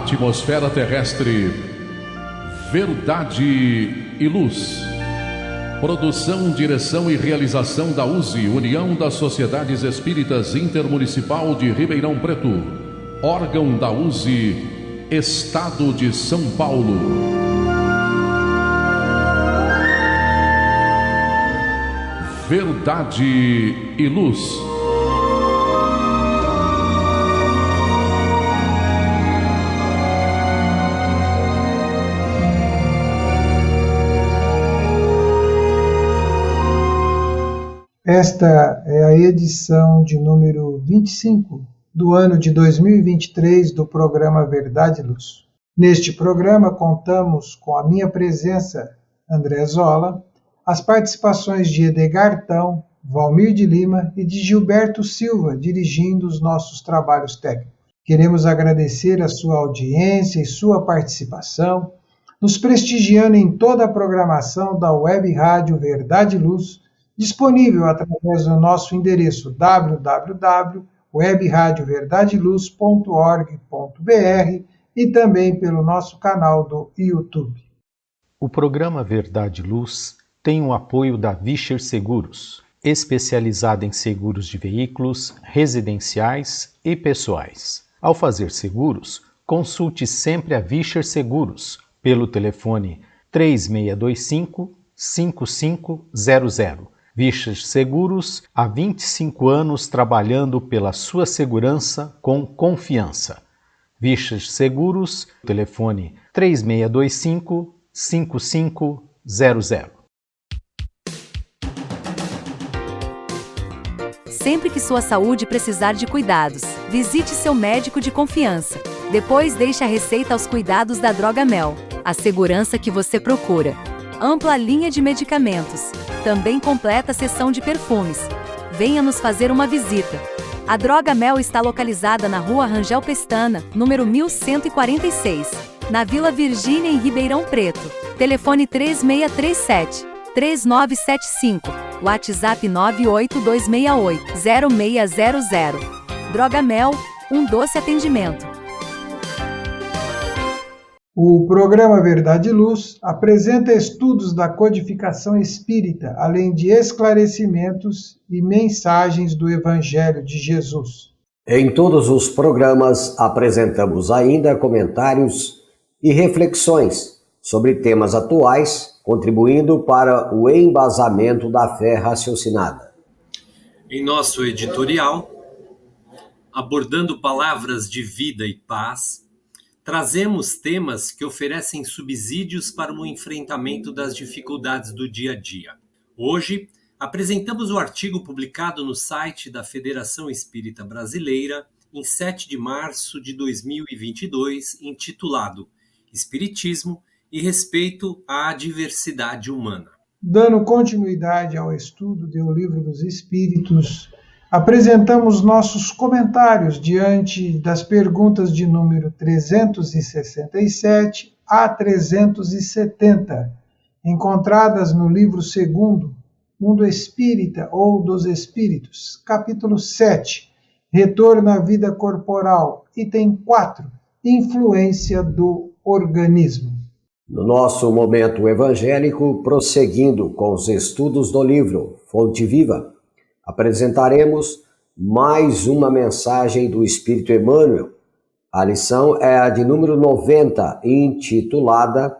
Atmosfera terrestre, verdade e luz. Produção, direção e realização da USE, União das Sociedades Espíritas Intermunicipal de Ribeirão Preto. Órgão da USE, Estado de São Paulo. Verdade e luz. Esta é a edição de número 25 do ano de 2023 do programa Verdade e Luz. Neste programa contamos com a minha presença, André Zola, as participações de Edgar Tão, Valmir de Lima e de Gilberto Silva, dirigindo os nossos trabalhos técnicos. Queremos agradecer a sua audiência e sua participação, nos prestigiando em toda a programação da Web Rádio Verdade e Luz, disponível através do nosso endereço www.webradioverdadeluz.org.br e também pelo nosso canal do YouTube. O programa Verdade e Luz tem o apoio da Vischer Seguros, especializada em seguros de veículos, residenciais e pessoais. Ao fazer seguros, consulte sempre a Vischer Seguros pelo telefone 3625-5500. Vischer Seguros, há 25 anos trabalhando pela sua segurança com confiança. Vischer Seguros, telefone 3625-5500. Sempre que sua saúde precisar de cuidados, visite seu médico de confiança. Depois deixe a receita aos cuidados da Drogamel, a segurança que você procura. Ampla linha de medicamentos. Também completa a seção de perfumes. Venha nos fazer uma visita. A Drogamel está localizada na Rua Rangel Pestana, número 1146, na Vila Virgínia, em Ribeirão Preto. Telefone 3637-3975. WhatsApp 98268-0600. Drogamel, um doce atendimento. O programa Verdade e Luz apresenta estudos da codificação espírita, além de esclarecimentos e mensagens do Evangelho de Jesus. Em todos os programas apresentamos ainda comentários e reflexões sobre temas atuais, contribuindo para o embasamento da fé raciocinada. Em nosso editorial, abordando palavras de vida e paz, trazemos temas que oferecem subsídios para o enfrentamento das dificuldades do dia a dia. Hoje, apresentamos o artigo publicado no site da Federação Espírita Brasileira em 7 de março de 2022, intitulado Espiritismo e Respeito à Diversidade Humana. Dando continuidade ao estudo do Livro dos Espíritos, apresentamos nossos comentários diante das perguntas de número 367 a 370, encontradas no livro 2º, Mundo Espírita ou dos Espíritos, capítulo 7, Retorno à Vida Corporal, item 4, Influência do Organismo. No nosso momento evangélico, prosseguindo com os estudos do livro Fonte Viva, apresentaremos mais uma mensagem do Espírito Emmanuel. A lição é a de número 90, intitulada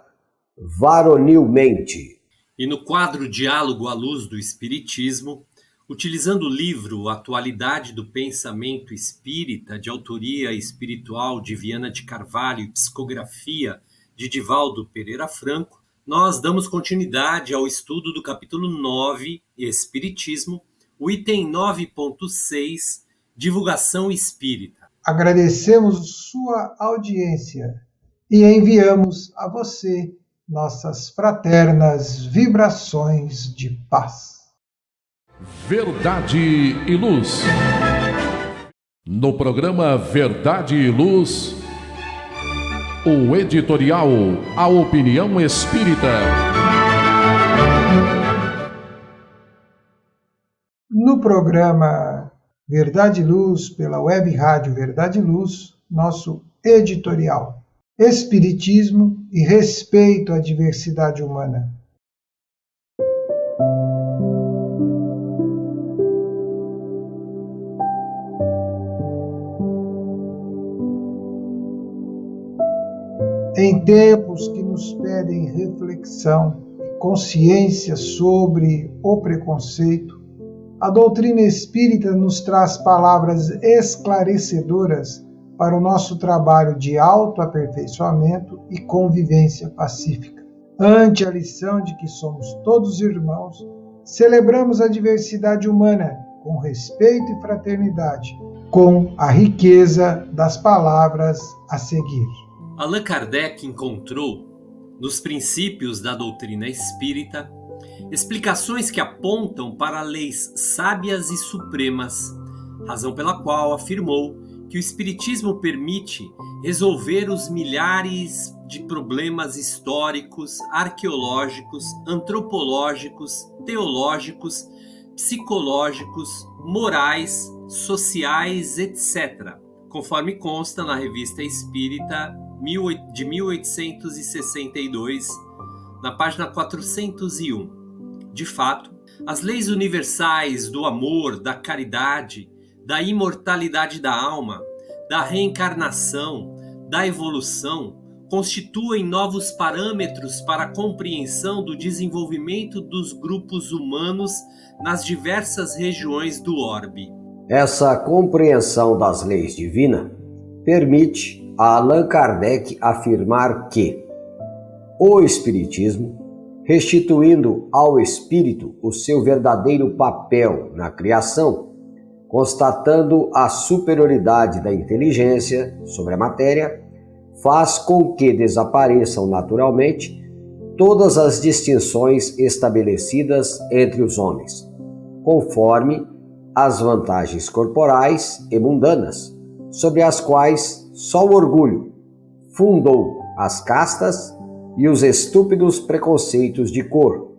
Varonilmente. E no quadro Diálogo à Luz do Espiritismo, utilizando o livro Atualidade do Pensamento Espírita, de autoria espiritual de Viana de Carvalho e psicografia de Divaldo Pereira Franco, nós damos continuidade ao estudo do capítulo 9, Espiritismo, o item 9.6, Divulgação Espírita. Agradecemos sua audiência e enviamos a você nossas fraternas vibrações de paz. Verdade e Luz. No programa Verdade e Luz, o editorial A Opinião Espírita. No programa Verdade e Luz, pela Web Rádio Verdade e Luz, nosso editorial. espiritismo e respeito à diversidade humana. Em tempos que nos pedem reflexão e consciência sobre o preconceito, a doutrina espírita nos traz palavras esclarecedoras para o nosso trabalho de autoaperfeiçoamento e convivência pacífica. Ante a lição de que somos todos irmãos, celebramos a diversidade humana com respeito e fraternidade, com a riqueza das palavras a seguir. Allan Kardec encontrou, nos princípios da doutrina espírita, explicações que apontam para leis sábias e supremas, razão pela qual afirmou que o Espiritismo permite resolver os milhares de problemas históricos, arqueológicos, antropológicos, teológicos, psicológicos, morais, sociais, etc., conforme consta na Revista Espírita de 1862, na página 401. De fato, as leis universais do amor, da caridade, da imortalidade da alma, da reencarnação, da evolução, constituem novos parâmetros para a compreensão do desenvolvimento dos grupos humanos nas diversas regiões do orbe. Essa compreensão das leis divinas permite a Allan Kardec afirmar que o Espiritismo, restituindo ao espírito o seu verdadeiro papel na criação, constatando a superioridade da inteligência sobre a matéria, faz com que desapareçam naturalmente todas as distinções estabelecidas entre os homens, conforme as vantagens corporais e mundanas, sobre as quais só o orgulho fundou as castas e os estúpidos preconceitos de cor.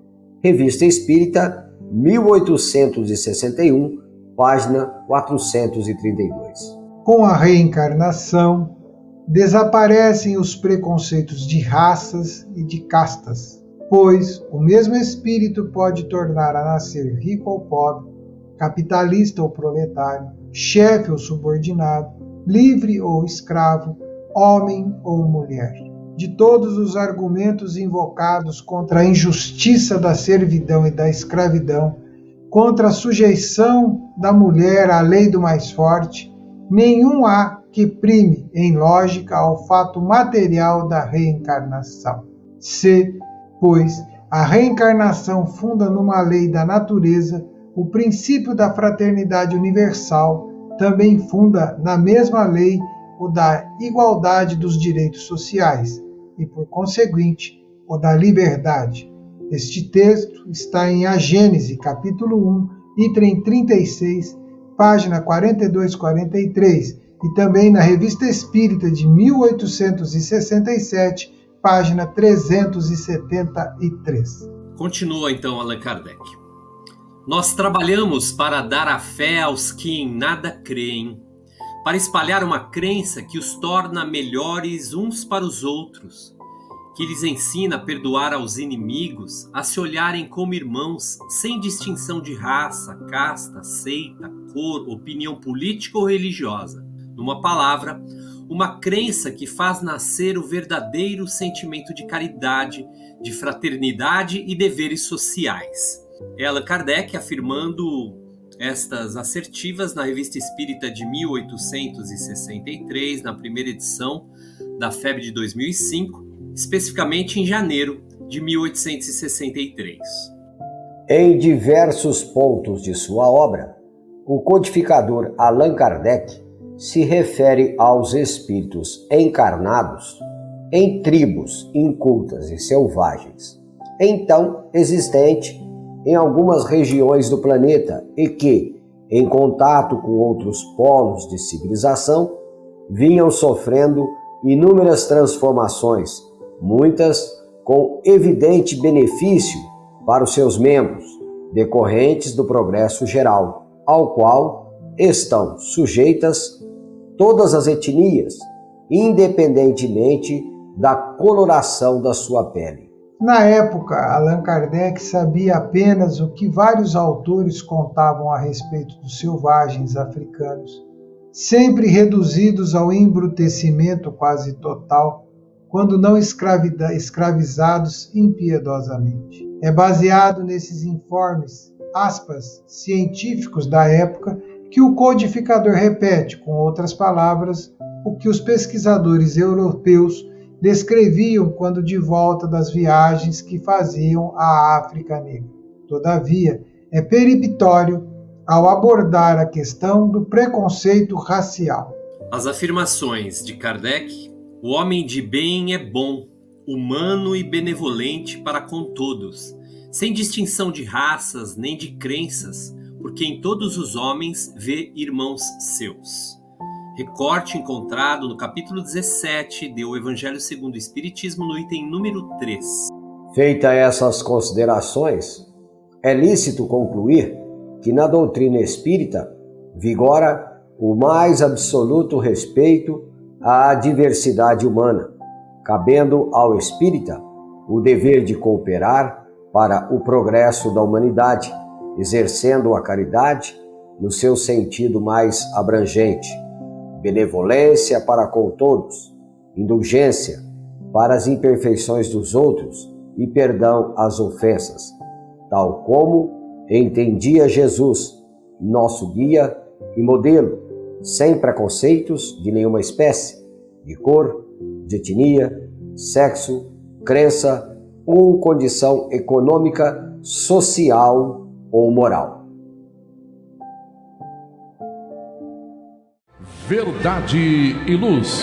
Revista Espírita, 1861, página 432. Com a reencarnação, desaparecem os preconceitos de raças e de castas, pois o mesmo espírito pode tornar a nascer rico ou pobre, capitalista ou proletário, chefe ou subordinado, livre ou escravo, homem ou mulher. De todos os argumentos invocados contra a injustiça da servidão e da escravidão, contra a sujeição da mulher à lei do mais forte, nenhum há que prime em lógica ao fato material da reencarnação. Se, pois, a reencarnação funda numa lei da natureza o princípio da fraternidade universal, também funda na mesma lei o da igualdade dos direitos sociais e, por conseguinte, o da liberdade. Este texto está em A Gênese, capítulo 1, item 36, página 42-43, e também na Revista Espírita de 1867, página 373. Continua então Allan Kardec. Nós trabalhamos para dar a fé aos que em nada creem, para espalhar uma crença que os torna melhores uns para os outros, que lhes ensina a perdoar aos inimigos, a se olharem como irmãos, sem distinção de raça, casta, seita, cor, opinião política ou religiosa. Numa palavra, uma crença que faz nascer o verdadeiro sentimento de caridade, de fraternidade e deveres sociais. É Allan Kardec afirmando estas assertivas na Revista Espírita de 1863, na primeira edição da FEB de 2005, especificamente em janeiro de 1863. Em diversos pontos de sua obra, o codificador Allan Kardec se refere aos espíritos encarnados em tribos incultas e selvagens, então existente em algumas regiões do planeta e que, em contato com outros polos de civilização, vinham sofrendo inúmeras transformações, muitas com evidente benefício para os seus membros, decorrentes do progresso geral, ao qual estão sujeitas todas as etnias, independentemente da coloração da sua pele. Na época, Allan Kardec sabia apenas o que vários autores contavam a respeito dos selvagens africanos, sempre reduzidos ao embrutecimento quase total, quando não escravizados impiedosamente. É baseado nesses informes, científicos da época, que o codificador repete, com outras palavras, o que os pesquisadores europeus descreviam quando de volta das viagens que faziam à África Negra. Todavia, é peremptório ao abordar a questão do preconceito racial. As afirmações de Kardec: o homem de bem é bom, humano e benevolente para com todos, sem distinção de raças nem de crenças, porque em todos os homens vê irmãos seus. Recorte encontrado no capítulo 17 do Evangelho segundo o Espiritismo, no item número 3. Feita essas considerações, é lícito concluir que na doutrina espírita vigora o mais absoluto respeito à diversidade humana, cabendo ao espírita o dever de cooperar para o progresso da humanidade, exercendo a caridade no seu sentido mais abrangente, benevolência para com todos, indulgência para as imperfeições dos outros e perdão às ofensas, tal como entendia Jesus, nosso guia e modelo, sem preconceitos de nenhuma espécie, de cor, de etnia, sexo, crença ou condição econômica, social ou moral. Verdade e Luz.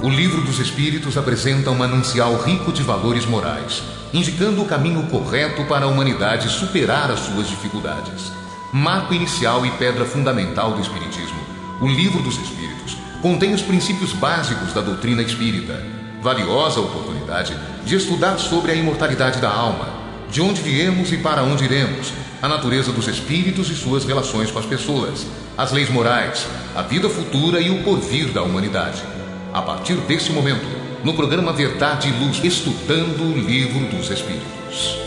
O Livro dos Espíritos apresenta um manancial rico de valores morais, indicando o caminho correto para a humanidade superar as suas dificuldades. Marco inicial e pedra fundamental do Espiritismo, o Livro dos Espíritos contém os princípios básicos da doutrina espírita. Valiosa oportunidade de estudar sobre a imortalidade da alma, de onde viemos e para onde iremos, a natureza dos espíritos e suas relações com as pessoas, as leis morais, a vida futura e o porvir da humanidade. A partir desse momento, no programa Verdade e Luz, estudando o Livro dos Espíritos.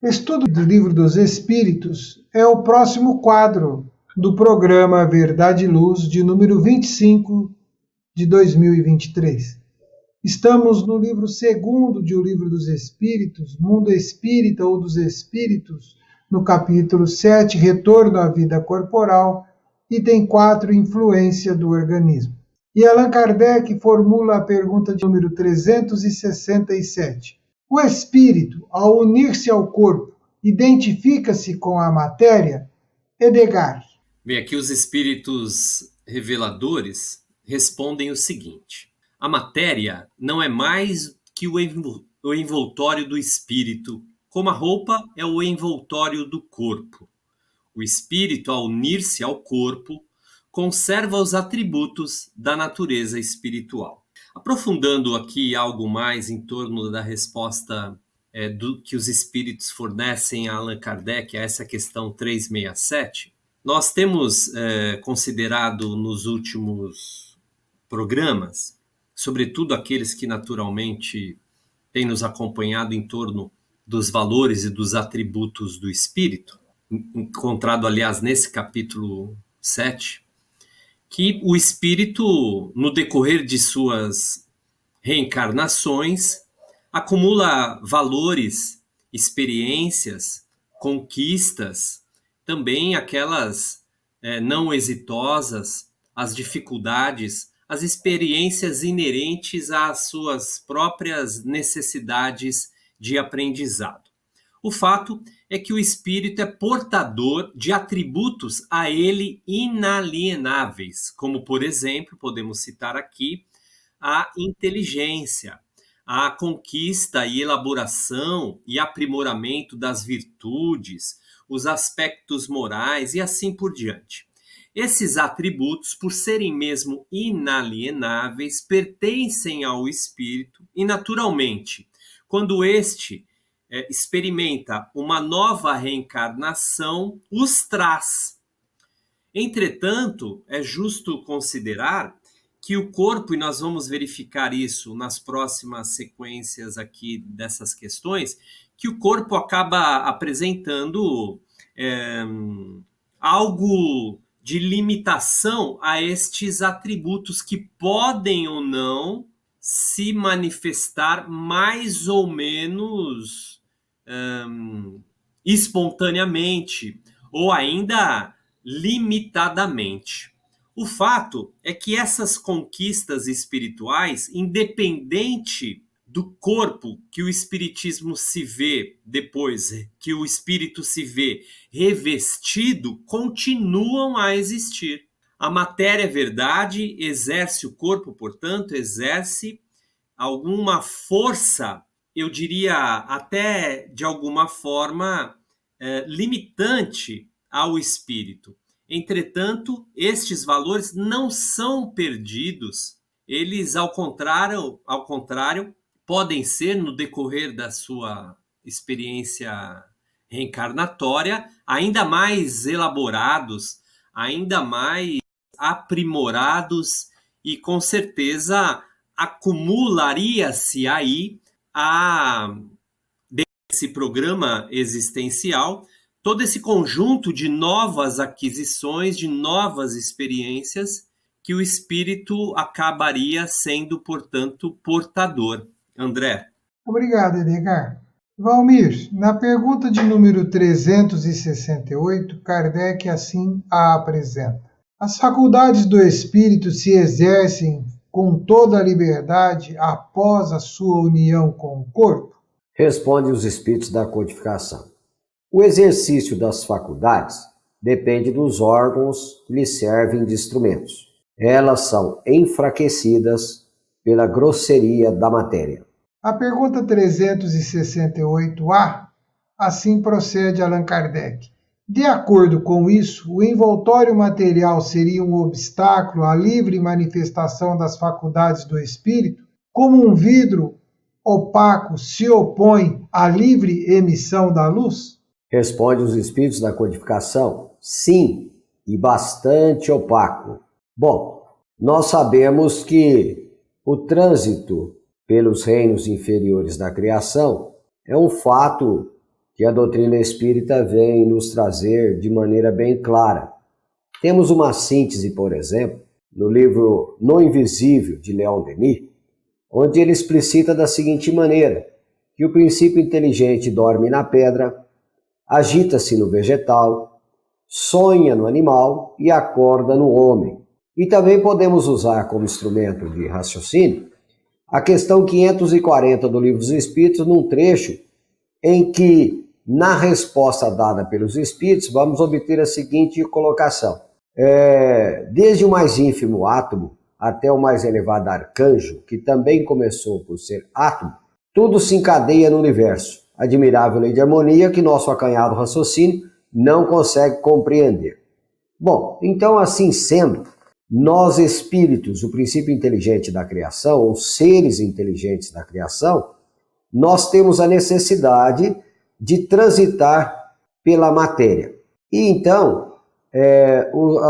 Estudo do Livro dos Espíritos é o próximo quadro do programa Verdade e Luz, de número 25 de 2023. Estamos no livro 2º de O Livro dos Espíritos, Mundo Espírita ou dos Espíritos, no capítulo 7, Retorno à Vida Corporal, item 4, Influência do Organismo. E Allan Kardec formula a pergunta de número 367. O espírito, ao unir-se ao corpo, identifica-se com a matéria? Edgar. Bem, aqui os espíritos reveladores respondem o seguinte: a matéria não é mais que o envoltório do espírito, como a roupa é o envoltório do corpo. O espírito, ao unir-se ao corpo, conserva os atributos da natureza espiritual. Aprofundando aqui algo mais em torno da resposta do que os espíritos fornecem a Allan Kardec a essa questão 367, nós temos considerado nos últimos programas, sobretudo aqueles que naturalmente têm nos acompanhado em torno dos valores e dos atributos do espírito, encontrado, aliás, nesse capítulo 7, que o espírito, no decorrer de suas reencarnações, acumula valores, experiências, conquistas, também aquelas não exitosas, as dificuldades, as experiências inerentes às suas próprias necessidades de aprendizado. O fato é que o espírito é portador de atributos a ele inalienáveis, como, por exemplo, podemos citar aqui a inteligência, a conquista e elaboração e aprimoramento das virtudes, os aspectos morais e assim por diante. Esses atributos, por serem mesmo inalienáveis, pertencem ao espírito e, naturalmente, quando este experimenta uma nova reencarnação, os traz. Entretanto, é justo considerar que o corpo, e nós vamos verificar isso nas próximas sequências aqui dessas questões, que o corpo acaba apresentando algo de limitação a estes atributos que podem ou não se manifestar mais ou menos espontaneamente ou ainda limitadamente. O fato é que essas conquistas espirituais, independente do corpo que o espiritismo se vê depois, que o espírito se vê revestido, continuam a existir. A matéria é verdade, exerce o corpo, portanto, exerce alguma força, eu diria até de alguma forma limitante ao espírito. Entretanto, estes valores não são perdidos, eles, ao contrário, podem ser, no decorrer da sua experiência reencarnatória, ainda mais elaborados, ainda mais aprimorados e, com certeza, acumularia-se aí desse programa existencial todo esse conjunto de novas aquisições, de novas experiências que o espírito acabaria sendo, portanto, portador. André. Obrigado, Edgar. Valmir, na pergunta de número 368, Kardec assim a apresenta. As faculdades do espírito se exercem com toda a liberdade após a sua união com o corpo? Responde os espíritos da codificação. O exercício das faculdades depende dos órgãos que lhe servem de instrumentos. Elas são enfraquecidas pela grosseria da matéria. A pergunta 368A, assim procede Allan Kardec. De acordo com isso, o envoltório material seria um obstáculo à livre manifestação das faculdades do espírito, como um vidro opaco se opõe à livre emissão da luz? Responde os espíritos da codificação, sim, e bastante opaco. Bom, nós sabemos que o trânsito pelos reinos inferiores da criação é um fato que a doutrina espírita vem nos trazer de maneira bem clara. Temos uma síntese, por exemplo, no livro No Invisível, de Leon Denis, onde ele explicita da seguinte maneira, que o princípio inteligente dorme na pedra, agita-se no vegetal, sonha no animal e acorda no homem. E também podemos usar como instrumento de raciocínio a questão 540 do Livro dos Espíritos, num trecho em que, na resposta dada pelos Espíritos, vamos obter a seguinte colocação. Desde o mais ínfimo átomo até o mais elevado arcanjo, que também começou por ser átomo, tudo se encadeia no universo. Admirável lei de harmonia que nosso acanhado raciocínio não consegue compreender. Bom, então assim sendo, nós espíritos, o princípio inteligente da criação, ou seres inteligentes da criação, nós temos a necessidade de transitar pela matéria. E então,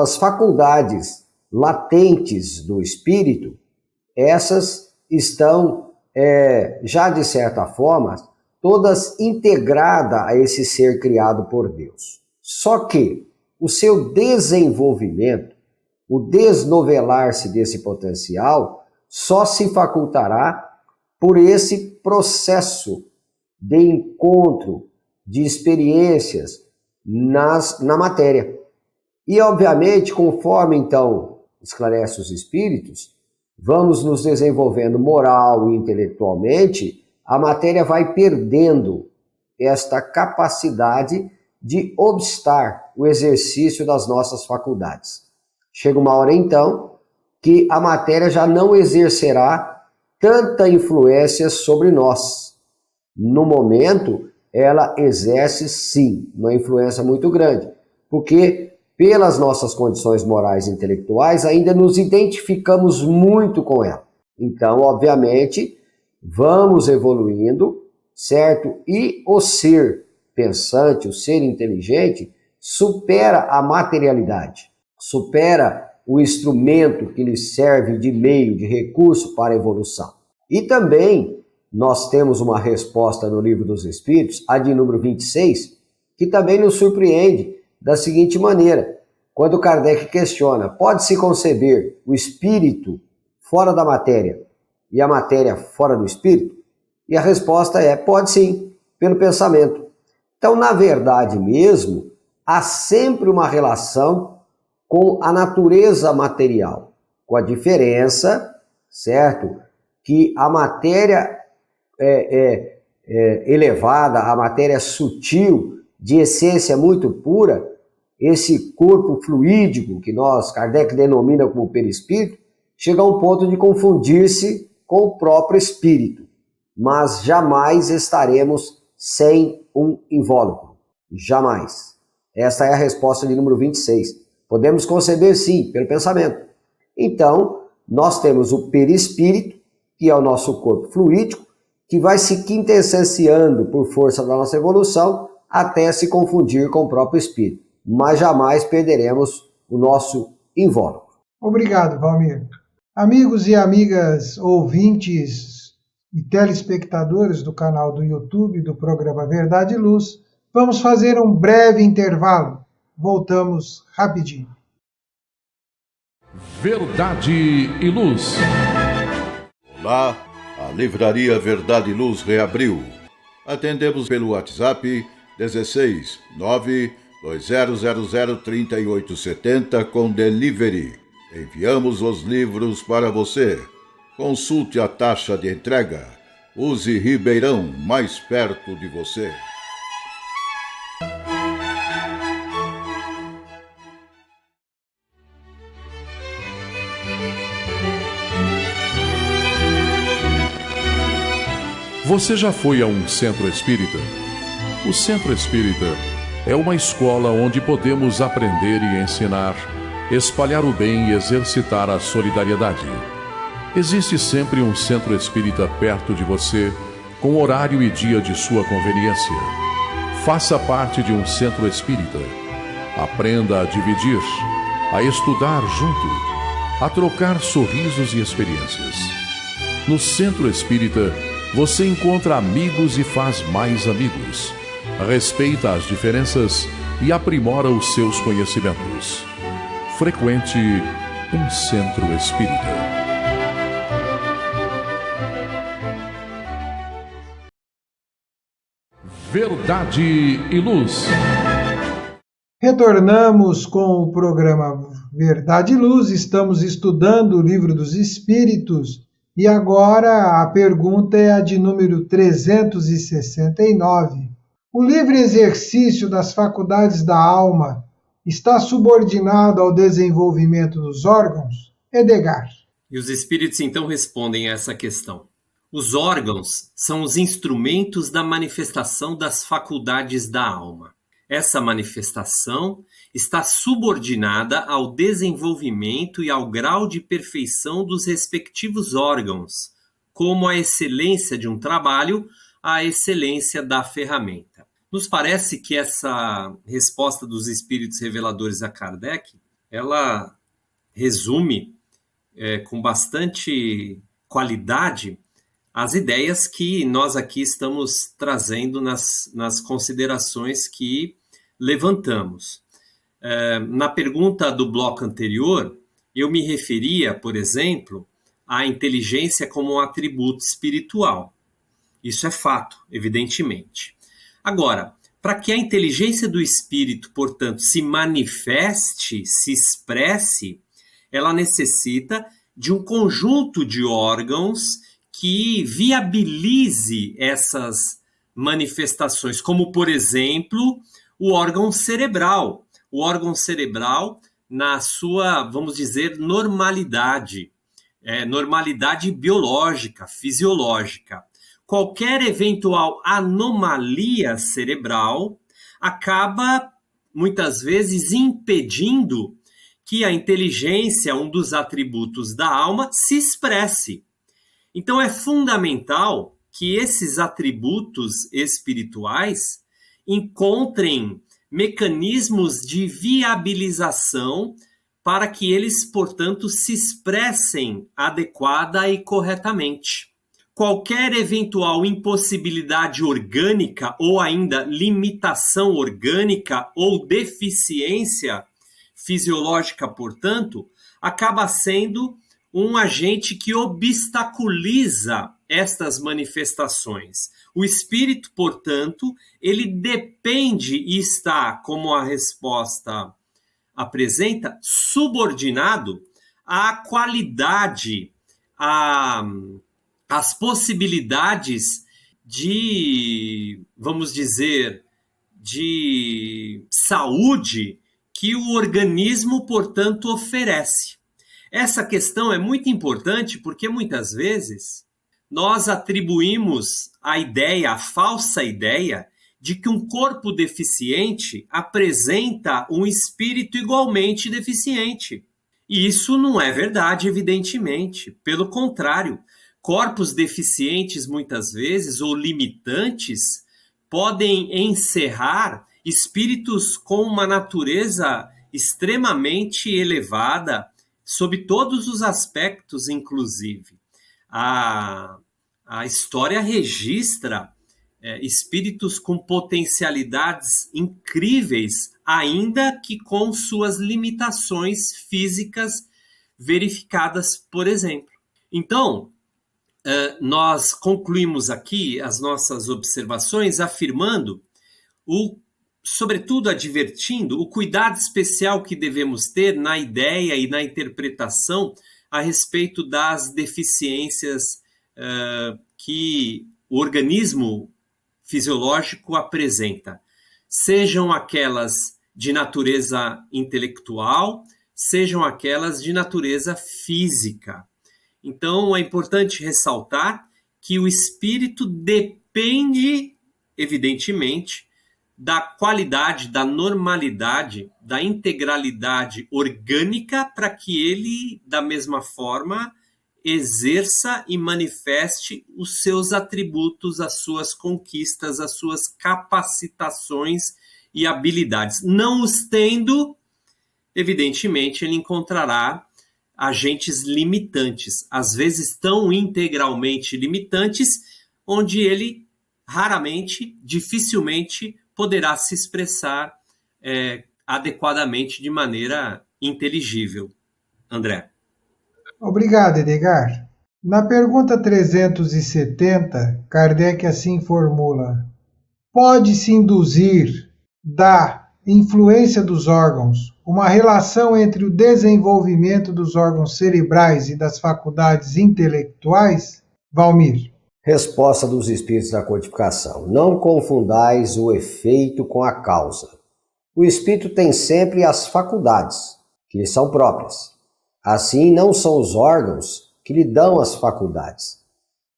as faculdades latentes do espírito, essas estão, já de certa forma, todas integradas a esse ser criado por Deus. Só que o seu desenvolvimento, o desnovelar-se desse potencial, só se facultará por esse processo de encontro, de experiências na matéria. E, obviamente, conforme, então, esclarece os espíritos, vamos nos desenvolvendo moral e intelectualmente, a matéria vai perdendo esta capacidade de obstar o exercício das nossas faculdades. Chega uma hora, então, que a matéria já não exercerá tanta influência sobre nós. No momento, ela exerce, sim, uma influência muito grande, porque pelas nossas condições morais e intelectuais, ainda nos identificamos muito com ela. Então, obviamente, vamos evoluindo, certo? E o ser pensante, o ser inteligente, supera a materialidade, supera o instrumento que lhe serve de meio, de recurso para a evolução. E também nós temos uma resposta no Livro dos Espíritos, a de número 26, que também nos surpreende da seguinte maneira. Quando Kardec questiona, pode-se conceber o espírito fora da matéria e a matéria fora do espírito? E a resposta é, pode sim, pelo pensamento. Então, na verdade mesmo, há sempre uma relação com a natureza material, com a diferença, certo? Que a matéria elevada, a matéria sutil, de essência muito pura, esse corpo fluídico que Kardec denomina como perispírito, chega a um ponto de confundir-se com o próprio espírito, mas jamais estaremos sem um invólucro, jamais. Essa é a resposta de número 26. Podemos conceber sim, pelo pensamento. Então, nós temos o perispírito, que é o nosso corpo fluídico, que vai se quintessenciando por força da nossa evolução até se confundir com o próprio espírito. Mas jamais perderemos o nosso invólucro. Obrigado, Valmir. Amigos e amigas ouvintes e telespectadores do canal do YouTube do programa Verdade e Luz, vamos fazer um breve intervalo. Voltamos rapidinho. Verdade e Luz. Olá, a Livraria Verdade e Luz reabriu. Atendemos pelo WhatsApp 16 920003870 com delivery. Enviamos os livros para você. Consulte a taxa de entrega. Use Ribeirão, mais perto de você. Você já foi a um centro espírita? O centro espírita é uma escola onde podemos aprender e ensinar, espalhar o bem e exercitar a solidariedade. Existe sempre um centro espírita perto de você, com horário e dia de sua conveniência. Faça parte de um centro espírita. Aprenda a dividir, a estudar junto, a trocar sorrisos e experiências. No centro espírita, você encontra amigos e faz mais amigos. Respeita as diferenças e aprimora os seus conhecimentos. Frequente um centro espírita. Verdade e Luz. Retornamos com o programa Verdade e Luz. Estamos estudando o Livro dos Espíritos. E agora a pergunta é a de número 369. O livre exercício das faculdades da alma está subordinado ao desenvolvimento dos órgãos? Edgar. E os espíritos então respondem a essa questão. Os órgãos são os instrumentos da manifestação das faculdades da alma. Essa manifestação está subordinada ao desenvolvimento e ao grau de perfeição dos respectivos órgãos, como a excelência de um trabalho, a excelência da ferramenta. Nos parece que essa resposta dos espíritos reveladores a Kardec, ela resume com bastante qualidade as ideias que nós aqui estamos trazendo nas considerações que levantamos. Na pergunta do bloco anterior, eu me referia, por exemplo, à inteligência como um atributo espiritual. Isso é fato, evidentemente. Agora, para que a inteligência do espírito, portanto, se manifeste, se expresse, ela necessita de um conjunto de órgãos que viabilize essas manifestações, como, por exemplo, o órgão cerebral. O órgão cerebral na sua, vamos dizer, normalidade. Normalidade biológica, fisiológica. Qualquer eventual anomalia cerebral acaba muitas vezes impedindo que a inteligência, um dos atributos da alma, se expresse. Então é fundamental que esses atributos espirituais encontrem mecanismos de viabilização para que eles, portanto, se expressem adequada e corretamente. Qualquer eventual impossibilidade orgânica ou ainda limitação orgânica ou deficiência fisiológica, portanto, acaba sendo um agente que obstaculiza estas manifestações. O espírito, portanto, ele depende e está, como a resposta apresenta, subordinado à qualidade, às possibilidades de, vamos dizer, de saúde que o organismo, portanto, oferece. Essa questão é muito importante porque muitas vezes nós atribuímos a falsa ideia de que um corpo deficiente apresenta um espírito igualmente deficiente. E isso não é verdade, evidentemente. Pelo contrário, corpos deficientes, muitas vezes, ou limitantes, podem encerrar espíritos com uma natureza extremamente elevada, sob todos os aspectos, inclusive. A história registra espíritos com potencialidades incríveis, ainda que com suas limitações físicas verificadas, por exemplo. Então, nós concluímos aqui as nossas observações afirmando, sobretudo advertindo, o cuidado especial que devemos ter na ideia e na interpretação a respeito das deficiências que o organismo fisiológico apresenta, sejam aquelas de natureza intelectual, sejam aquelas de natureza física. Então, é importante ressaltar que o espírito depende, evidentemente, da qualidade, da normalidade, da integralidade orgânica para que ele, da mesma forma, exerça e manifeste os seus atributos, as suas conquistas, as suas capacitações e habilidades. Não os tendo, evidentemente, ele encontrará agentes limitantes, às vezes tão integralmente limitantes, onde ele raramente, dificilmente, poderá se expressar adequadamente de maneira inteligível. André. Obrigado, Edgar. Na pergunta 370, Kardec assim formula: pode-se induzir da influência dos órgãos uma relação entre o desenvolvimento dos órgãos cerebrais e das faculdades intelectuais? Valmir. Resposta dos espíritos da codificação: não confundais o efeito com a causa. O espírito tem sempre as faculdades, que lhe são próprias. Assim, não são os órgãos que lhe dão as faculdades,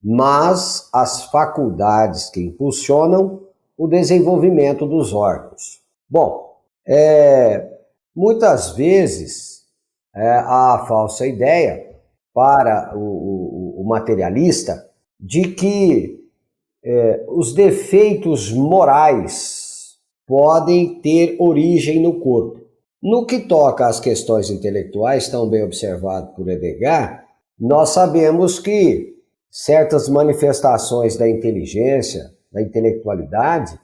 mas as faculdades que impulsionam o desenvolvimento dos órgãos. Bom, muitas vezes há a falsa ideia para o materialista de que os defeitos morais podem ter origem no corpo. No que toca às questões intelectuais, tão bem observado por Edgar, nós sabemos que certas manifestações da inteligência, da intelectualidade,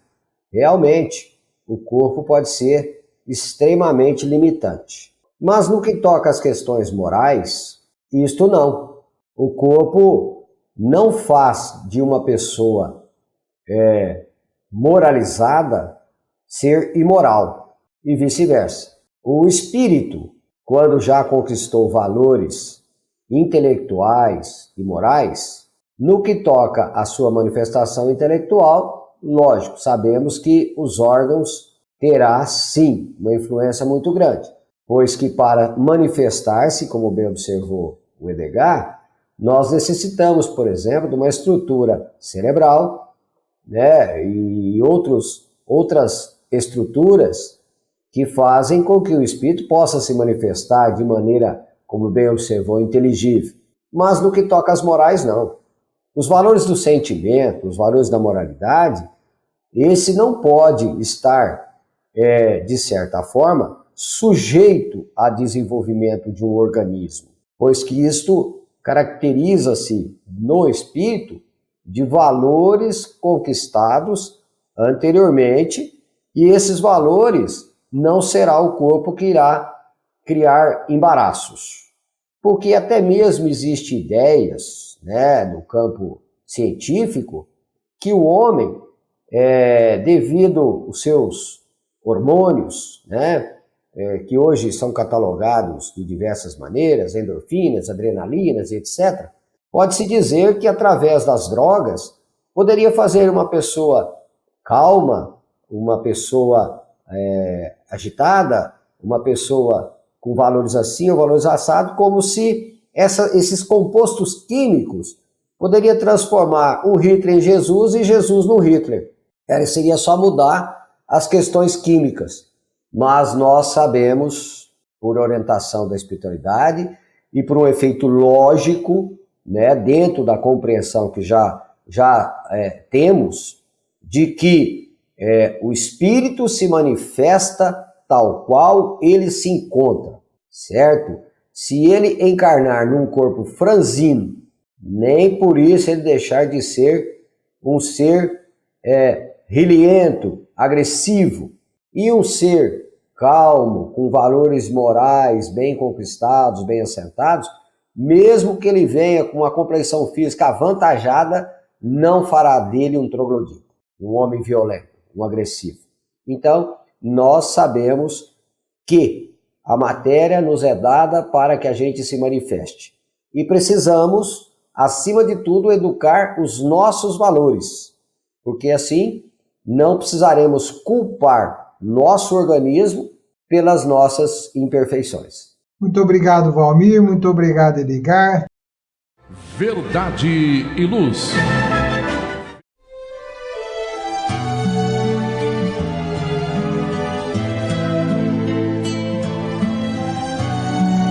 realmente o corpo pode ser extremamente limitante. Mas no que toca às questões morais, isto não. O corpo não faz de uma pessoa moralizada ser imoral e vice-versa. O espírito, quando já conquistou valores intelectuais e morais, no que toca à sua manifestação intelectual, lógico, sabemos que os órgãos terá sim uma influência muito grande, pois que para manifestar-se, como bem observou o Edgar, nós necessitamos, por exemplo, de uma estrutura cerebral, e outras estruturas que fazem com que o espírito possa se manifestar de maneira, como bem observou, inteligível. Mas no que toca às morais, não. Os valores do sentimento, os valores da moralidade, esse não pode estar, de certa forma, sujeito a desenvolvimento de um organismo, pois que isto caracteriza-se no espírito de valores conquistados anteriormente, e esses valores não será o corpo que irá criar embaraços. Porque até mesmo existem ideias, no campo científico, que o homem, devido aos seus hormônios, que hoje são catalogados de diversas maneiras, endorfinas, adrenalinas, etc., pode-se dizer que através das drogas poderia fazer uma pessoa calma, uma pessoa agitada, uma pessoa com valores assim ou valores assados, como se esses compostos químicos poderia transformar o Hitler em Jesus e Jesus no Hitler. Seria só mudar as questões químicas. Mas nós sabemos, por orientação da espiritualidade e por um efeito lógico, dentro da compreensão que já temos, de que o espírito se manifesta tal qual ele se encontra, certo? Se ele encarnar num corpo franzino, nem por isso ele deixar de ser um ser rilhento, agressivo, e um ser calmo, com valores morais bem conquistados, bem assentados, mesmo que ele venha com uma compreensão física avantajada, não fará dele um troglodita, um homem violento, um agressivo. Então, nós sabemos que a matéria nos é dada para que a gente se manifeste. E precisamos, acima de tudo, educar os nossos valores, porque assim não precisaremos culpar nosso organismo pelas nossas imperfeições. Muito obrigado, Valmir. Muito obrigado, Edgar. Verdade e Luz.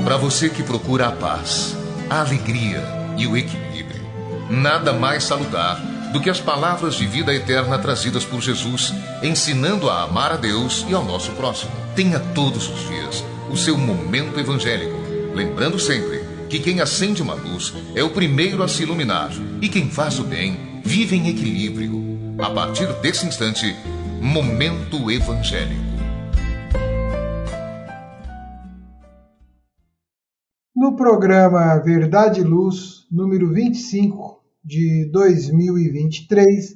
Para você que procura a paz, a alegria e o equilíbrio, nada mais salutar do que as palavras de vida eterna trazidas por Jesus, ensinando a amar a Deus e ao nosso próximo. Tenha todos os dias o seu momento evangélico, lembrando sempre que quem acende uma luz é o primeiro a se iluminar e quem faz o bem vive em equilíbrio. A partir desse instante, Momento Evangélico. No programa Verdade e Luz, número 25 de 2023,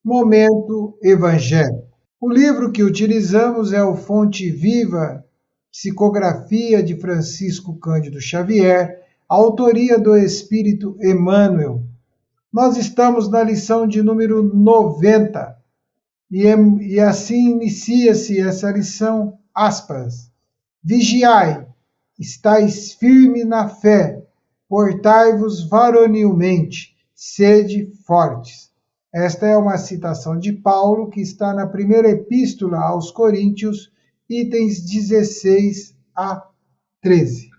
Momento Evangélico. O livro que utilizamos é o Fonte Viva, Psicografia de Francisco Cândido Xavier, autoria do Espírito Emmanuel. Nós estamos na lição de número 90, e assim inicia-se essa lição, aspas, vigiai, estais firme na fé, portai-vos varonilmente, sede fortes. Esta é uma citação de Paulo que está na primeira epístola aos Coríntios, itens 16 a 13.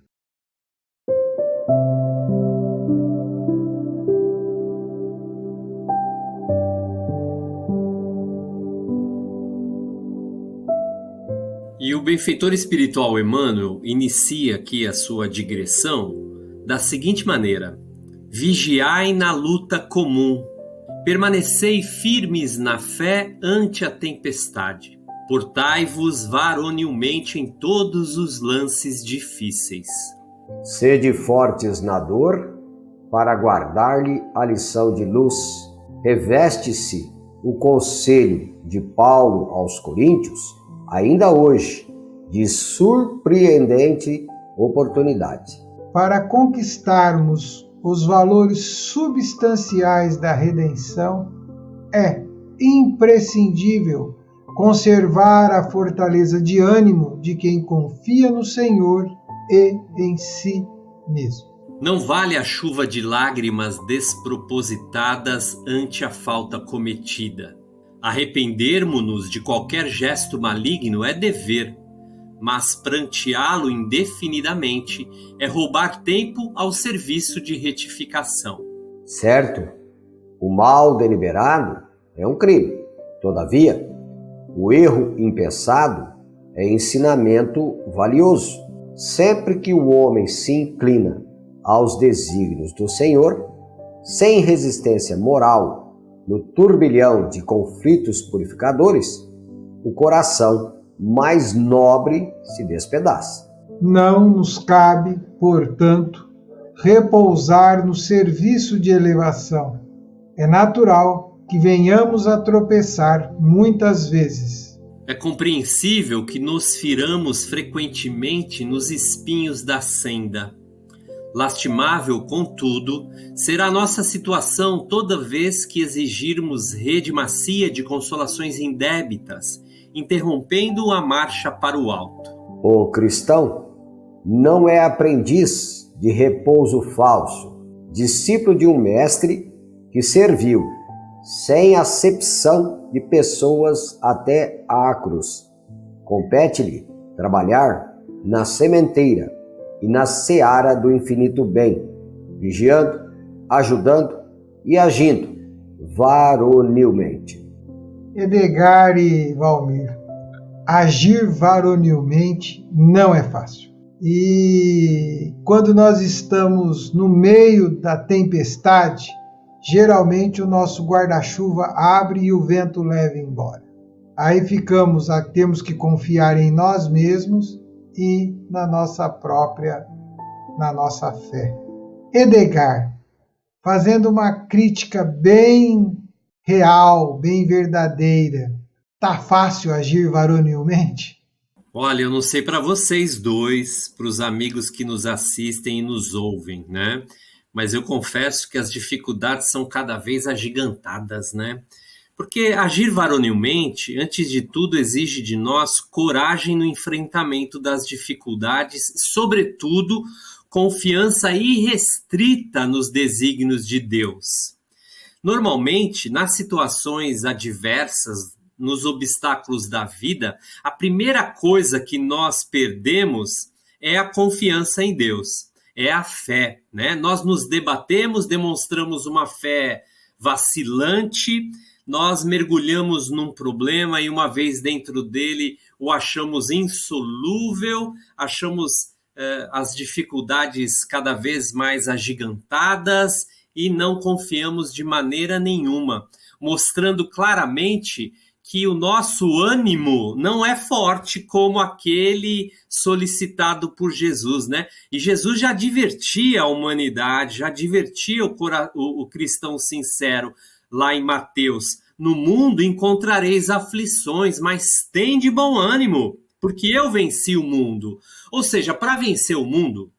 E o benfeitor espiritual Emmanuel inicia aqui a sua digressão da seguinte maneira: vigiai na luta comum, permanecei firmes na fé ante a tempestade, portai-vos varonilmente em todos os lances difíceis. Sede fortes na dor, para guardar-lhe a lição de luz. Reveste-se o conselho de Paulo aos Coríntios, ainda hoje, de surpreendente oportunidade. Para conquistarmos os valores substanciais da redenção, é imprescindível conservar a fortaleza de ânimo de quem confia no Senhor e em si mesmo. Não vale a chuva de lágrimas despropositadas ante a falta cometida. Arrependermo-nos de qualquer gesto maligno é dever, mas pranteá-lo indefinidamente é roubar tempo ao serviço de retificação. Certo, o mal deliberado é um crime. Todavia, o erro impensado é ensinamento valioso. Sempre que o homem se inclina aos desígnios do Senhor, sem resistência moral, no turbilhão de conflitos purificadores, o coração mais nobre se despedaça. Não nos cabe, portanto, repousar no serviço de elevação. É natural que venhamos a tropeçar muitas vezes. É compreensível que nos firamos frequentemente nos espinhos da senda. Lastimável, contudo, será a nossa situação toda vez que exigirmos rede macia de consolações indébitas, interrompendo a marcha para o alto. O cristão não é aprendiz de repouso falso, discípulo de um mestre que serviu, sem acepção de pessoas até à cruz. Compete-lhe trabalhar na sementeira e na seara do infinito bem, vigiando, ajudando e agindo varonilmente. Edgar e Valmir, agir varonilmente não é fácil. E quando nós estamos no meio da tempestade, geralmente o nosso guarda-chuva abre e o vento leva embora. Aí temos que confiar em nós mesmos e na nossa fé. Edgar, fazendo uma crítica bem real, bem verdadeira, tá fácil agir varonilmente? Olha, eu não sei para vocês dois, para os amigos que nos assistem e nos ouvem, né? Mas eu confesso que as dificuldades são cada vez agigantadas, né? Porque agir varonilmente, antes de tudo, exige de nós coragem no enfrentamento das dificuldades, sobretudo, confiança irrestrita nos desígnios de Deus. Normalmente, nas situações adversas, nos obstáculos da vida, a primeira coisa que nós perdemos é a confiança em Deus, é a fé, né? Nós nos debatemos, demonstramos uma fé vacilante, nós mergulhamos num problema e uma vez dentro dele o achamos insolúvel, achamos as dificuldades cada vez mais agigantadas e não confiamos de maneira nenhuma, mostrando claramente que o nosso ânimo não é forte como aquele solicitado por Jesus, né? E Jesus já advertia a humanidade, já advertia o cristão sincero lá em Mateus: no mundo encontrareis aflições, mas tende bom ânimo, porque eu venci o mundo. Ou seja, para vencer o mundo,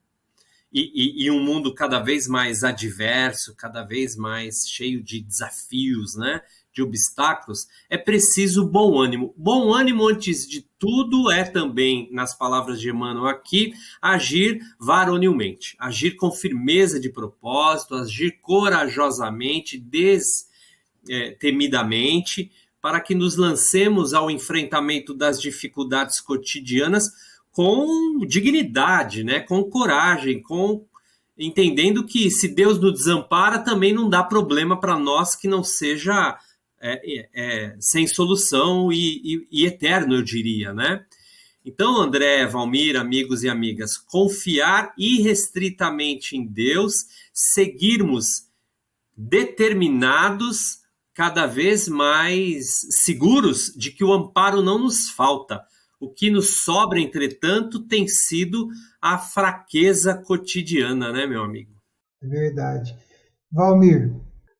e um mundo cada vez mais adverso, cada vez mais cheio de desafios, né? De obstáculos, é preciso bom ânimo. Bom ânimo, antes de tudo, é também, nas palavras de Emmanuel aqui, agir varonilmente, agir com firmeza de propósito, agir corajosamente, destemidamente, para que nos lancemos ao enfrentamento das dificuldades cotidianas com dignidade, né? Com coragem, entendendo que se Deus nos desampara, também não dá problema para nós que não seja sem solução e eterno, eu diria, né? Então, André, Valmir, amigos e amigas, confiar irrestritamente em Deus, seguirmos determinados, cada vez mais seguros de que o amparo não nos falta. O que nos sobra, entretanto, tem sido a fraqueza cotidiana, né, meu amigo? É verdade. Valmir,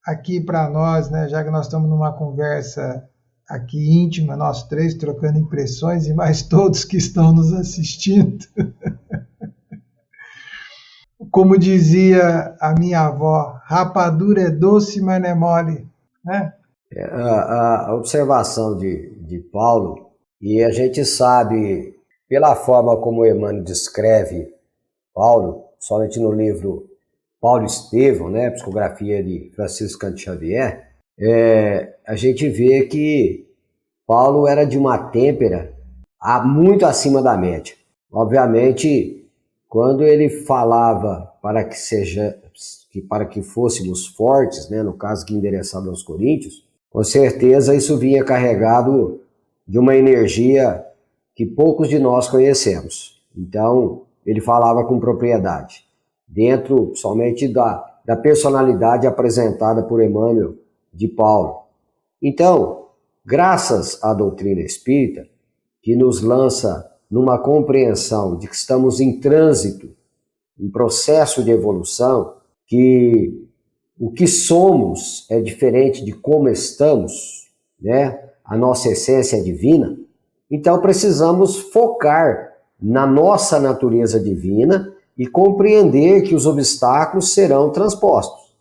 aqui para nós, né, já que nós estamos numa conversa aqui íntima, nós três trocando impressões e mais todos que estão nos assistindo. Como dizia a minha avó, rapadura é doce, mas não é mole, né? A observação de Paulo, e a gente sabe, pela forma como Emmanuel descreve Paulo, somente no livro Paulo Estevão, né, psicografia de Francisco Cândido Xavier, a gente vê que Paulo era de uma têmpera muito acima da média. Obviamente, quando ele falava para que fôssemos fortes, né, no caso que endereçado aos Coríntios, com certeza isso vinha carregado de uma energia que poucos de nós conhecemos. Então, ele falava com propriedade, dentro somente da personalidade apresentada por Emmanuel de Paulo. Então, graças à doutrina espírita, que nos lança numa compreensão de que estamos em trânsito, em processo de evolução, que o que somos é diferente de como estamos, né? A nossa essência é divina. Então precisamos focar na nossa natureza divina e compreender que os obstáculos serão transpostos.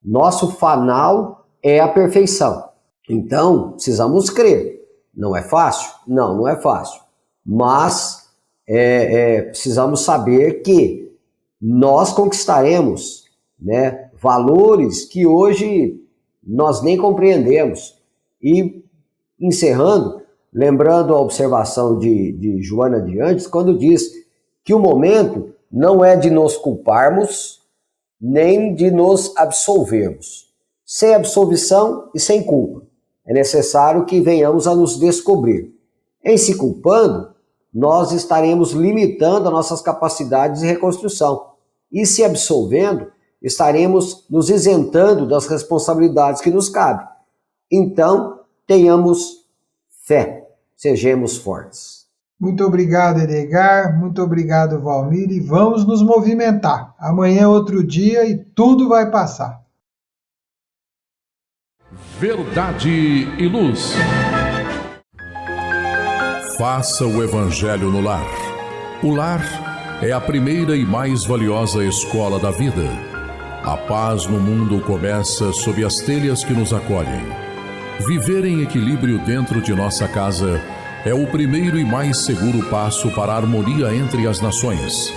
Nosso fanal é a perfeição. Então precisamos crer. Não é fácil? Não é fácil. Mas precisamos saber que nós conquistaremos, né, valores que hoje nós nem compreendemos. E, encerrando, lembrando a observação de Joana de Andes, quando diz que o momento não é de nos culparmos, nem de nos absolvermos. Sem absolvição e sem culpa. É necessário que venhamos a nos descobrir. Em se culpando, nós estaremos limitando as nossas capacidades de reconstrução. E se absolvendo, estaremos nos isentando das responsabilidades que nos cabem. Então, tenhamos fé, sejamos fortes. Muito obrigado, Edgar, muito obrigado, Valmir, e vamos nos movimentar. Amanhã é outro dia e tudo vai passar. Verdade e Luz. Faça o Evangelho no lar. O lar é a primeira e mais valiosa escola da vida. A paz no mundo começa sob as telhas que nos acolhem. Viver em equilíbrio dentro de nossa casa é o primeiro e mais seguro passo para a harmonia entre as nações.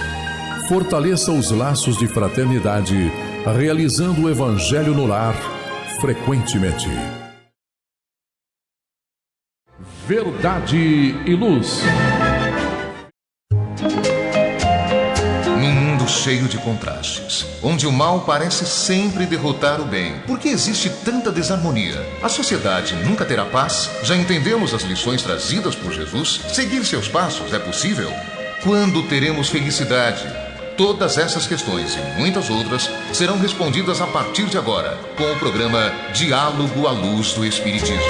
Fortaleça os laços de fraternidade, realizando o Evangelho no lar frequentemente. Verdade e Luz. Num mundo cheio de contrastes, onde o mal parece sempre derrotar o bem, por que existe tanta desarmonia? A sociedade nunca terá paz? Já entendemos as lições trazidas por Jesus? Seguir seus passos é possível? Quando teremos felicidade? Todas essas questões e muitas outras serão respondidas a partir de agora, com o programa Diálogo à Luz do Espiritismo.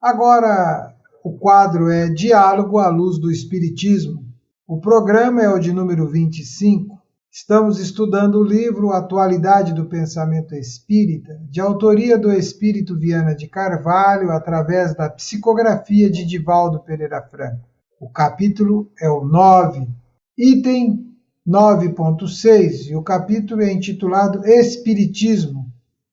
Agora, o quadro é Diálogo à Luz do Espiritismo. O programa é o de número 25. Estamos estudando o livro Atualidade do Pensamento Espírita, de autoria do Espírito Viana de Carvalho, através da psicografia de Divaldo Pereira Franco. O capítulo é o 9, item 9.6, e o capítulo é intitulado Espiritismo,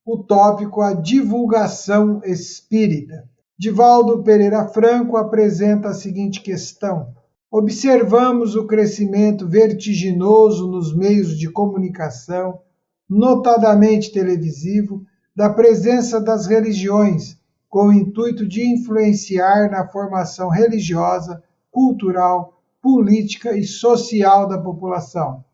o tópico a divulgação espírita. Divaldo Pereira Franco apresenta a seguinte questão: observamos o crescimento vertiginoso nos meios de comunicação, notadamente televisivo, da presença das religiões, com o intuito de influenciar na formação religiosa, cultural, política e social da população.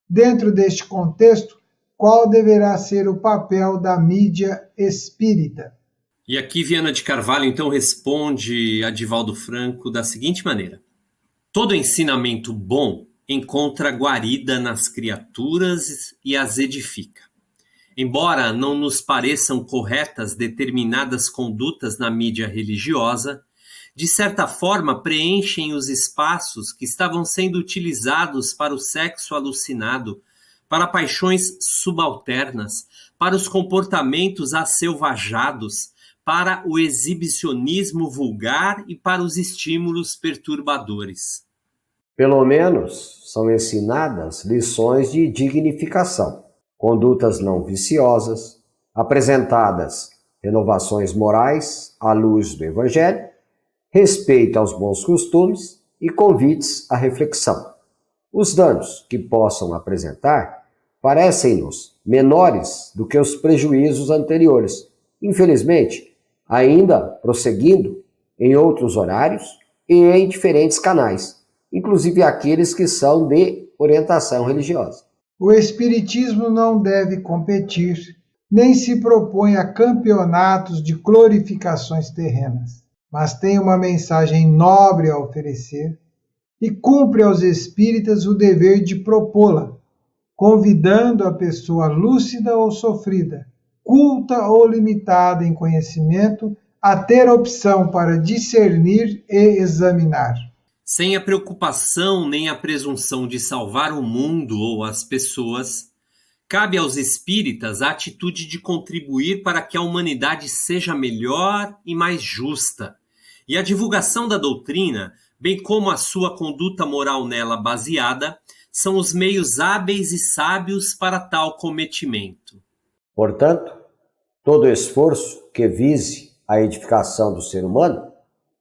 Dentro deste contexto, qual deverá ser o papel da mídia espírita? E aqui Viana de Carvalho então responde a Divaldo Franco da seguinte maneira: todo ensinamento bom encontra guarida nas criaturas e as edifica. Embora não nos pareçam corretas determinadas condutas na mídia religiosa, de certa forma preenchem os espaços que estavam sendo utilizados para o sexo alucinado, para paixões subalternas, para os comportamentos asselvajados, para o exibicionismo vulgar e para os estímulos perturbadores. Pelo menos são ensinadas lições de dignificação, condutas não viciosas, apresentadas renovações morais à luz do Evangelho, respeito aos bons costumes e convites à reflexão. Os danos que possam apresentar parecem-nos menores do que os prejuízos anteriores. Infelizmente, ainda prosseguindo em outros horários e em diferentes canais, inclusive aqueles que são de orientação religiosa. O Espiritismo não deve competir, nem se propõe a campeonatos de glorificações terrenas, mas tem uma mensagem nobre a oferecer e cumpre aos espíritas o dever de propô-la, convidando a pessoa lúcida ou sofrida, culta ou limitada em conhecimento, a ter opção para discernir e examinar. Sem a preocupação nem a presunção de salvar o mundo ou as pessoas, cabe aos espíritas a atitude de contribuir para que a humanidade seja melhor e mais justa. E a divulgação da doutrina, bem como a sua conduta moral nela baseada, são os meios hábeis e sábios para tal cometimento. Portanto, todo esforço que vise a edificação do ser humano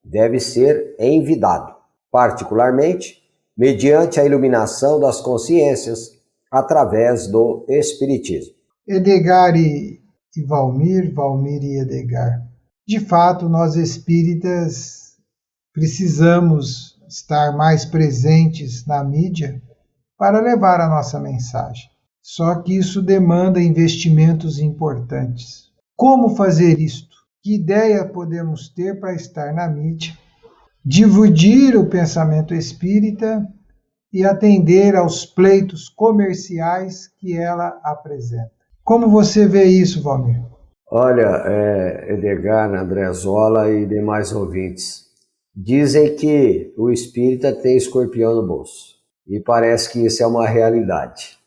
deve ser envidado, particularmente mediante a iluminação das consciências através do Espiritismo. Edgar e Valmir, Valmir e Edgar. De fato, nós espíritas precisamos estar mais presentes na mídia para levar a nossa mensagem. Só que isso demanda investimentos importantes. Como fazer isto? Que ideia podemos ter para estar na mídia, dividir o pensamento espírita e atender aos pleitos comerciais que ela apresenta? Como você vê isso, Valmir? Olha, Edgar, Andrezola e demais ouvintes, dizem que o espírita tem escorpião no bolso. E parece que isso é uma realidade.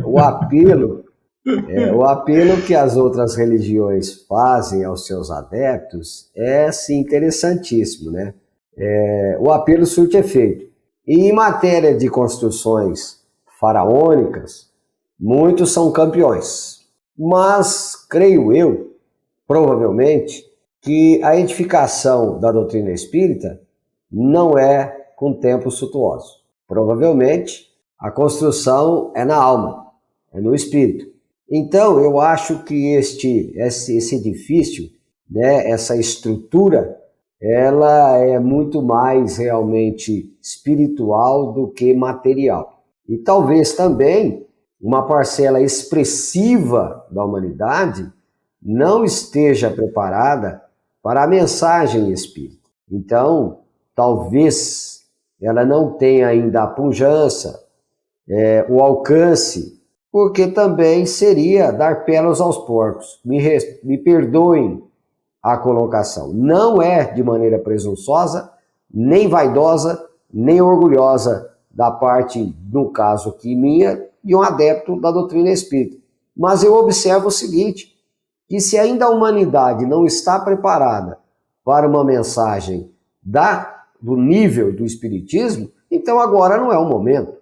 O apelo que as outras religiões fazem aos seus adeptos é, sim, interessantíssimo, né? O apelo surte efeito. E em matéria de construções faraônicas, muitos são campeões. Mas, creio eu, provavelmente, que a edificação da doutrina espírita não é com tempo suntuoso. Provavelmente, a construção é na alma, é no espírito. Então, eu acho que esse edifício, né, essa estrutura, ela é muito mais realmente espiritual do que material. E talvez também uma parcela expressiva da humanidade não esteja preparada para a mensagem espírita. Então, talvez ela não tenha ainda a pujança, o alcance, porque também seria dar pelos aos porcos. Me perdoem a colocação. Não é de maneira presunçosa, nem vaidosa, nem orgulhosa da parte, no caso aqui minha, de um adepto da doutrina espírita. Mas eu observo o seguinte, que se ainda a humanidade não está preparada para uma mensagem do nível do espiritismo, então agora não é o momento.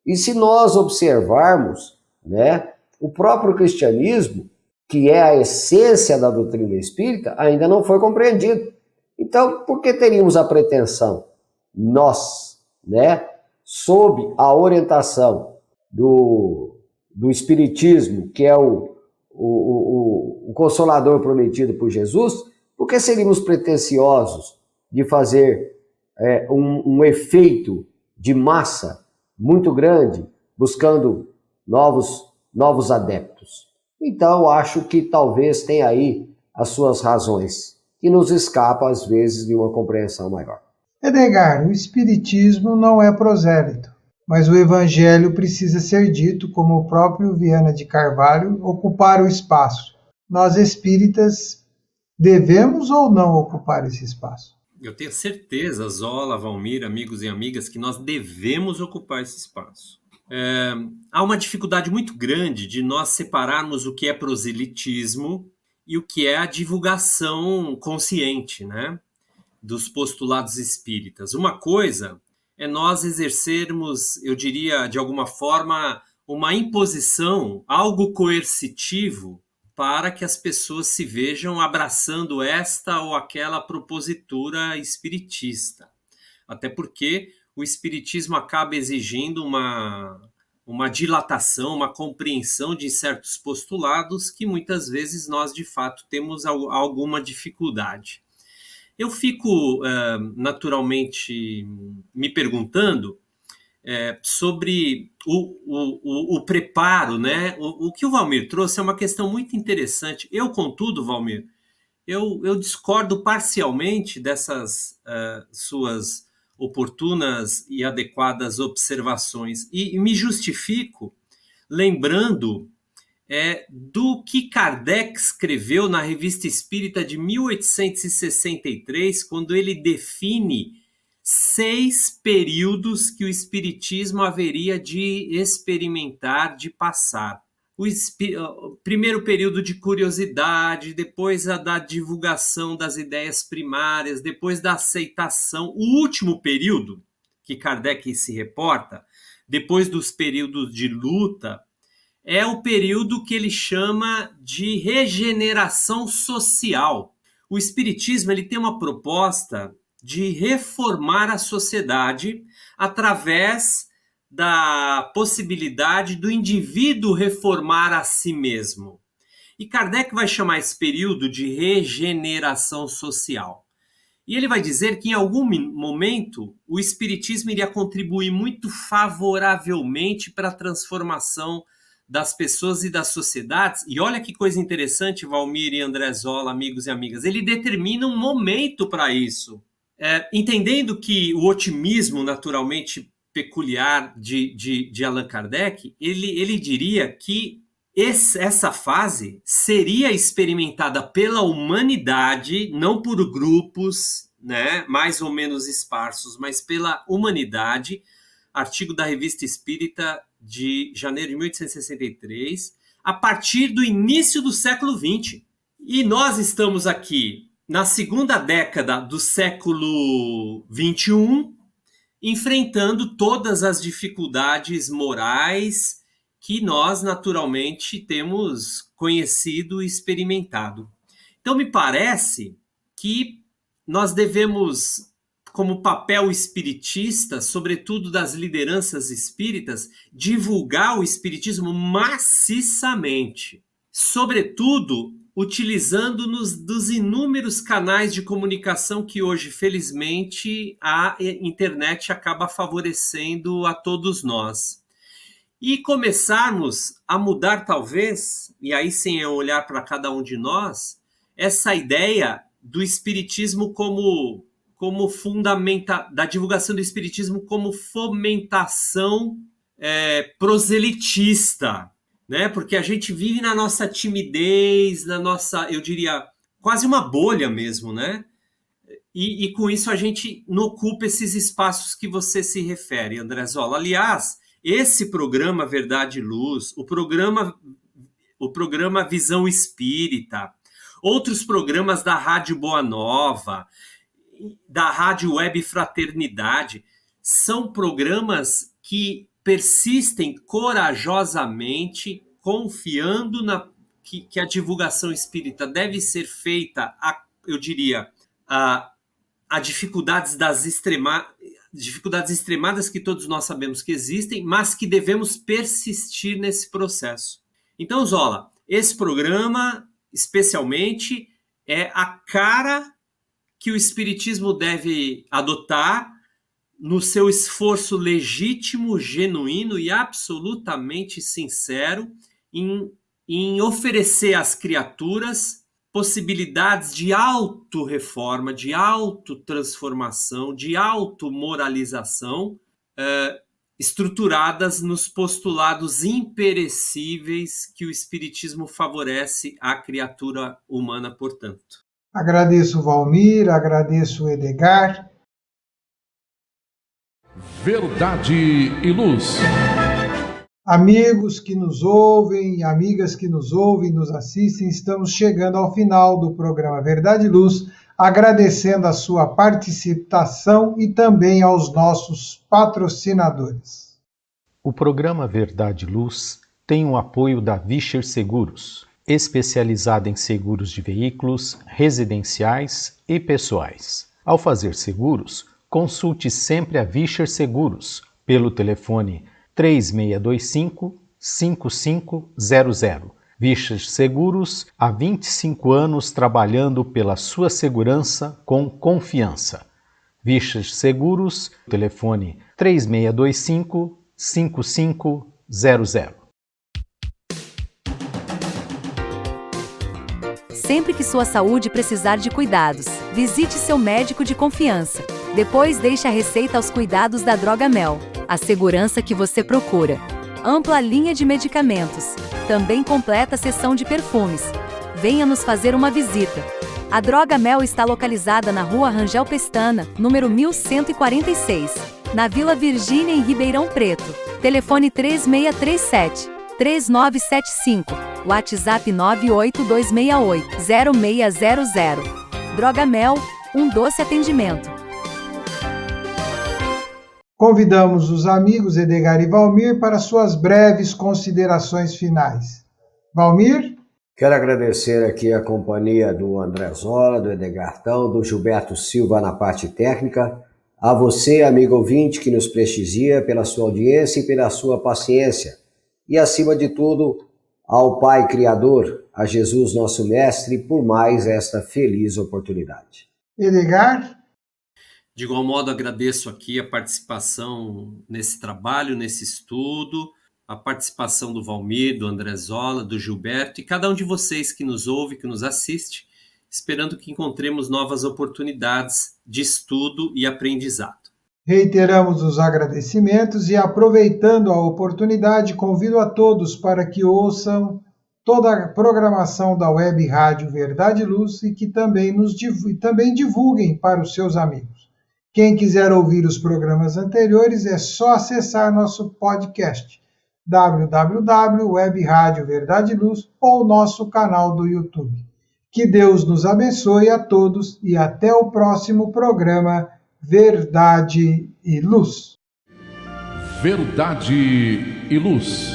E se nós observarmos, né, o próprio cristianismo, que é a essência da doutrina espírita, ainda não foi compreendido. Então, por que teríamos a pretensão, nós, né, sob a orientação do espiritismo, que é o consolador prometido por Jesus, por que seríamos pretensiosos de fazer um efeito de massa muito grande, buscando novos adeptos? Então, acho que talvez tenha aí as suas razões, que nos escapa, às vezes, de uma compreensão maior. Edgar, o Espiritismo não é prosélito, mas o Evangelho precisa ser dito, como o próprio Viana de Carvalho, ocupar o espaço. Nós espíritas devemos ou não ocupar esse espaço? Eu tenho certeza, Zola, Valmir, amigos e amigas, que nós devemos ocupar esse espaço. Há uma dificuldade muito grande de nós separarmos o que é proselitismo e o que é a divulgação consciente, né, dos postulados espíritas. Uma coisa é nós exercermos, eu diria, de alguma forma, uma imposição, algo coercitivo, para que as pessoas se vejam abraçando esta ou aquela propositura espiritista. Até porque o espiritismo acaba exigindo uma uma dilatação, uma compreensão de certos postulados que muitas vezes nós, de fato, temos alguma dificuldade. Eu fico, naturalmente, me perguntando sobre o preparo, né? O que o Valmir trouxe é uma questão muito interessante. Eu, contudo, Valmir, eu discordo parcialmente dessas suas oportunas e adequadas observações e me justifico lembrando do que Kardec escreveu na Revista Espírita de 1863, quando ele define 6 períodos que o Espiritismo haveria de experimentar, de passar. O primeiro período de curiosidade, depois a da divulgação das ideias primárias, depois da aceitação. O último período, que Kardec se reporta, depois dos períodos de luta, é o período que ele chama de regeneração social. O Espiritismo ele tem uma proposta de reformar a sociedade através da possibilidade do indivíduo reformar a si mesmo. E Kardec vai chamar esse período de regeneração social. E ele vai dizer que em algum momento o Espiritismo iria contribuir muito favoravelmente para a transformação das pessoas e das sociedades. E olha que coisa interessante, Valmir e André Zola, amigos e amigas, ele determina um momento para isso. Entendendo que o otimismo naturalmente peculiar de Allan Kardec, ele diria que essa fase seria experimentada pela humanidade, não por grupos, né, mais ou menos esparsos, mas pela humanidade. Artigo da Revista Espírita de janeiro de 1863, a partir do início do século XX. E nós estamos aqui na segunda década do século XXI, enfrentando todas as dificuldades morais que nós, naturalmente, temos conhecido e experimentado. Então, me parece que nós devemos, como papel espiritista, sobretudo das lideranças espíritas, divulgar o espiritismo maciçamente, sobretudo utilizando-nos dos inúmeros canais de comunicação que hoje, felizmente, a internet acaba favorecendo a todos nós. E começarmos a mudar, talvez, e aí sim é olhar para cada um de nós, essa ideia do espiritismo como da divulgação do espiritismo como fomentação proselitista, né? Porque a gente vive na nossa timidez, na nossa, eu diria, quase uma bolha mesmo, né? E com isso a gente não ocupa esses espaços que você se refere, André Zola. Aliás, esse programa Verdade e Luz, o programa Visão Espírita, outros programas da Rádio Boa Nova, da Rádio Web Fraternidade, são programas que persistem corajosamente, confiando que a divulgação espírita deve ser feita, eu diria, a dificuldades extremadas que todos nós sabemos que existem, mas que devemos persistir nesse processo. Então, Zola, esse programa, especialmente, é a cara que o espiritismo deve adotar no seu esforço legítimo, genuíno e absolutamente sincero em oferecer às criaturas possibilidades de autorreforma, de autotransformação, de automoralização, estruturadas nos postulados imperecíveis que o espiritismo favorece à criatura humana, portanto. Agradeço o Valmir, agradeço o Edgar. Verdade e Luz. Amigos que nos ouvem, amigas que nos ouvem, nos assistem, estamos chegando ao final do programa Verdade e Luz, agradecendo a sua participação e também aos nossos patrocinadores. O programa Verdade e Luz tem o apoio da Vischer Seguros, especializada em seguros de veículos, residenciais e pessoais. Ao fazer seguros, consulte sempre a Vischer Seguros pelo telefone 3625-5500. Vichers Seguros, há 25 anos trabalhando pela sua segurança com confiança. Vichers Seguros, telefone 3625-5500. Sempre que sua saúde precisar de cuidados, visite seu médico de confiança. Depois deixe a receita aos cuidados da Droga Mel, a segurança que você procura. Ampla linha de medicamentos. Também completa seção de perfumes. Venha nos fazer uma visita. A Droga Mel está localizada na Rua Rangel Pestana, número 1146, na Vila Virgínia, em Ribeirão Preto. Telefone 3637-3975. WhatsApp 98268-0600. Droga Mel, um doce atendimento. Convidamos os amigos Edgar e Valmir para suas breves considerações finais. Valmir? Quero agradecer aqui a companhia do André Zola, do Edgartão, do Gilberto Silva na parte técnica, a você, amigo ouvinte, que nos prestigia pela sua audiência e pela sua paciência, e acima de tudo, ao Pai Criador, a Jesus nosso Mestre, por mais esta feliz oportunidade. Edgar? De igual modo, agradeço aqui a participação nesse trabalho, nesse estudo, a participação do Valmir, do André Zola, do Gilberto e cada um de vocês que nos ouve, que nos assiste, esperando que encontremos novas oportunidades de estudo e aprendizado. Reiteramos os agradecimentos e, aproveitando a oportunidade, convido a todos para que ouçam toda a programação da Web Rádio Verdade e Luz e que também divulguem para os seus amigos. Quem quiser ouvir os programas anteriores é só acessar nosso podcast www.webradio-verdade-luz ou nosso canal do YouTube. Que Deus nos abençoe a todos e até o próximo programa Verdade e Luz. Verdade e Luz.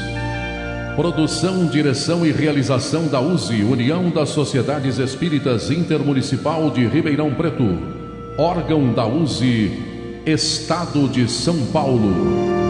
Produção, direção e realização da USE, União das Sociedades Espíritas Intermunicipal de Ribeirão Preto. Órgão da USE, Estado de São Paulo.